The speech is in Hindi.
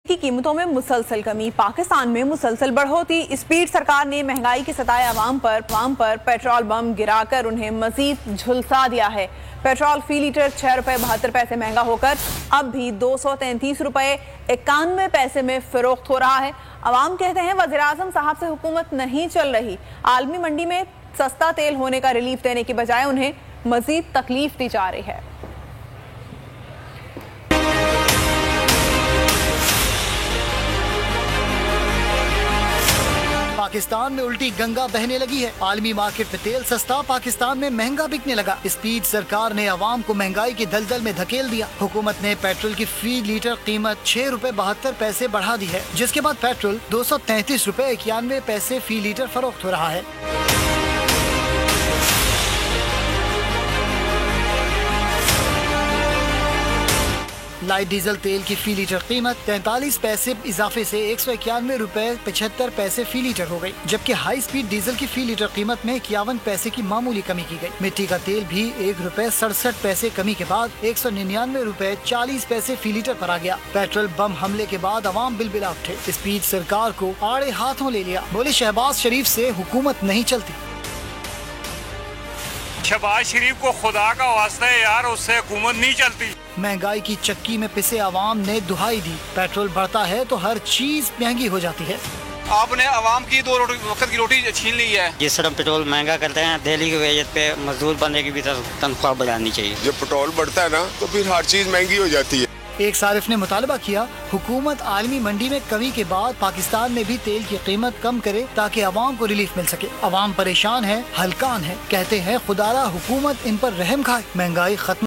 की कीमतों में मुसलसल कमी, पाकिस्तान में मुसलसल बढ़ोतरी। स्पीड सरकार ने महंगाई के सताए अवाम पर पेट्रोल बम गिराकर उन्हें मजीद झुलसा दिया है। पेट्रोल फी लीटर 6 रुपए 72 पैसे महंगा होकर अब भी 233 रुपए 91 पैसे में फरोख्त हो रहा है। अवाम कहते हैं वज़ीर आज़म साहब से हुकूमत नहीं चल रही। आलमी मंडी में सस्ता तेल होने का रिलीफ देने की बजाय उन्हें मजीद तकलीफ दी जा रही है। पाकिस्तान में उल्टी गंगा बहने लगी है। आलमी मार्केट में तेल सस्ता, पाकिस्तान में महंगा बिकने लगा। स्पीड सरकार ने अवाम को महंगाई की दलदल में धकेल दिया। हुकूमत ने पेट्रोल की फी लीटर कीमत 6 रुपए 72 पैसे बढ़ा दी है, जिसके बाद पेट्रोल 233 रुपए 91 पैसे फी लीटर फरोख्त हो रहा है। लाइट डीजल तेल की फी लीटर कीमत 43 पैसे इजाफे से 191 रुपए 75 पैसे फी लीटर हो गई, जबकि हाई स्पीड डीजल की फी लीटर कीमत में 51 पैसे की मामूली कमी की गई। मिट्टी का तेल भी 1 रुपए 67 पैसे कमी के बाद 199 रुपए 40 पैसे फी लीटर पर आ गया। पेट्रोल बम हमले के बाद अवाम बिलबिला उठे। स्पीड सरकार को आड़े हाथों ले लिया। बोले शहबाज शरीफ से हुकूमत नहीं चलती। शहबाज शरीफ को खुदा का वास्ता है यार, उससे हुकूमत नहीं चलती। महंगाई की चक्की में पिसे अवाम ने दुहाई दी। पेट्रोल बढ़ता है तो हर चीज महंगी हो जाती है। आपने अवाम की 2 वक्त की रोटी छीन ली है। जिस तरह पेट्रोल महंगा करते हैं, दिल्ली की वेजेस पे मजदूर बंदे की भी तनख्वाह बढ़ानी चाहिए। जब पेट्रोल बढ़ता है ना तो फिर हर चीज महंगी हो जाती है। एक सारिफ ने मुतालबा किया हुकूमत आलमी मंडी में कमी के बाद पाकिस्तान में भी तेल की कीमत कम करे ताकि अवाम को रिलीफ मिल सके। अवाम परेशान है, हलकान है, कहते हैं खुदारा हुकूमत इन पर रहम खाए, महंगाई खत्म